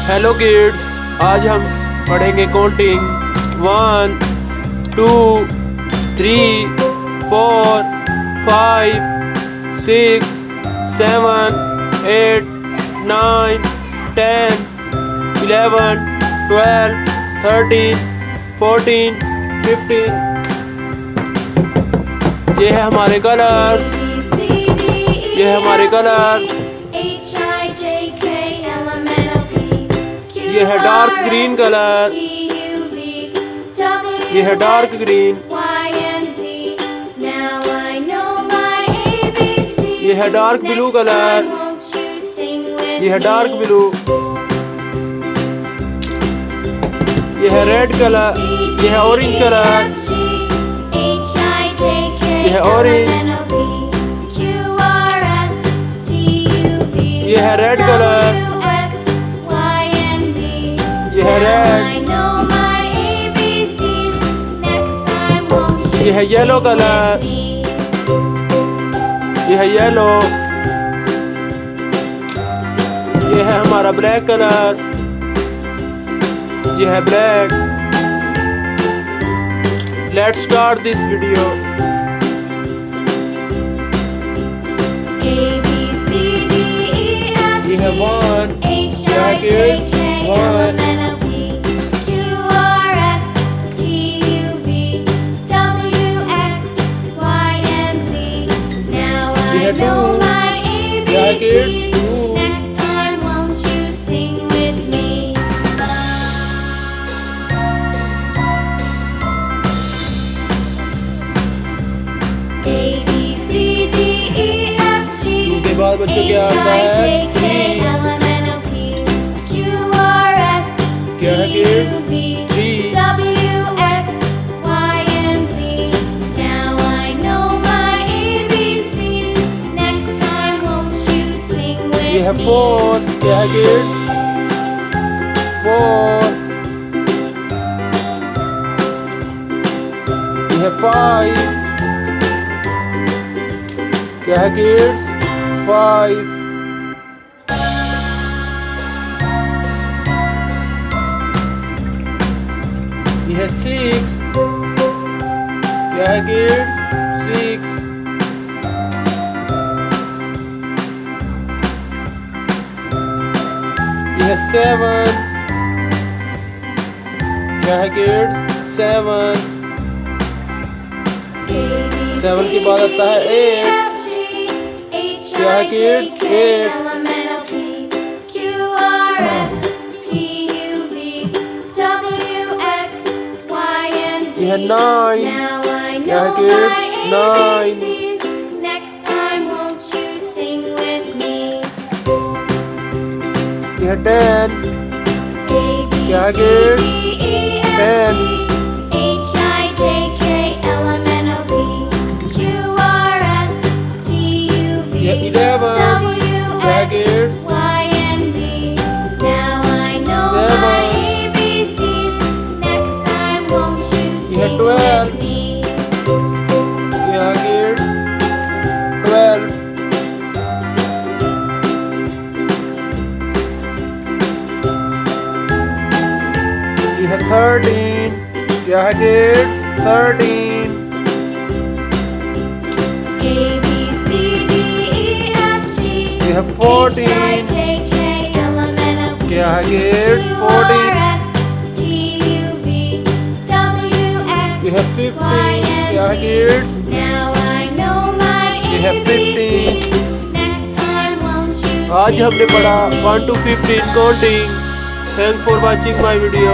Hello kids, आज हम पढ़ेंगे काउंटिंग 1 2 3 4 5 6 7 8 9 10 11 12 13 14 15। ये है हमारे कलर्स, ये है हमारे कलर्स। ये है डार्क ग्रीन कलर, ये है डार्क ग्रीन। ये है डार्क ब्लू कलर, ये है डार्क ब्लू। ये है रेड कलर, ये है ऑरेंज कलर, ये है ऑरेंज। ये है रेड कलर, ये है रेड। ये है येलो कलर, ये है येलो। ये है हमारा ब्लैक कलर, ये है black. Let's start this video. ये है 1, bracket 1। ये है 2, bracket 2। उसके बाद बच्चों क्या आता है 3, क्या है किड्स 3। ये है 4, क्या है किड्स 4। ये है 5, क्या है किड्स 5। ये है 6, क्या है किड्स 6। ये है 7, क्या है किड्स 7। 7 के बाद आता है 8, क्या है किड्स 8। ये है 9, क्या है किड्स 9। ये है 10, क्या है किड्स 10। ये 11, क्या है किड्स 11। ये है 12, क्या है किड्स 12। ये है 13, क्या है किड्स 13। ये है 14, क्या है किड्स 14। ये है 15, क्या है किड्स ये है 15। आज हमने पढ़ा 1 to 15 counting. Thanks for watching my video.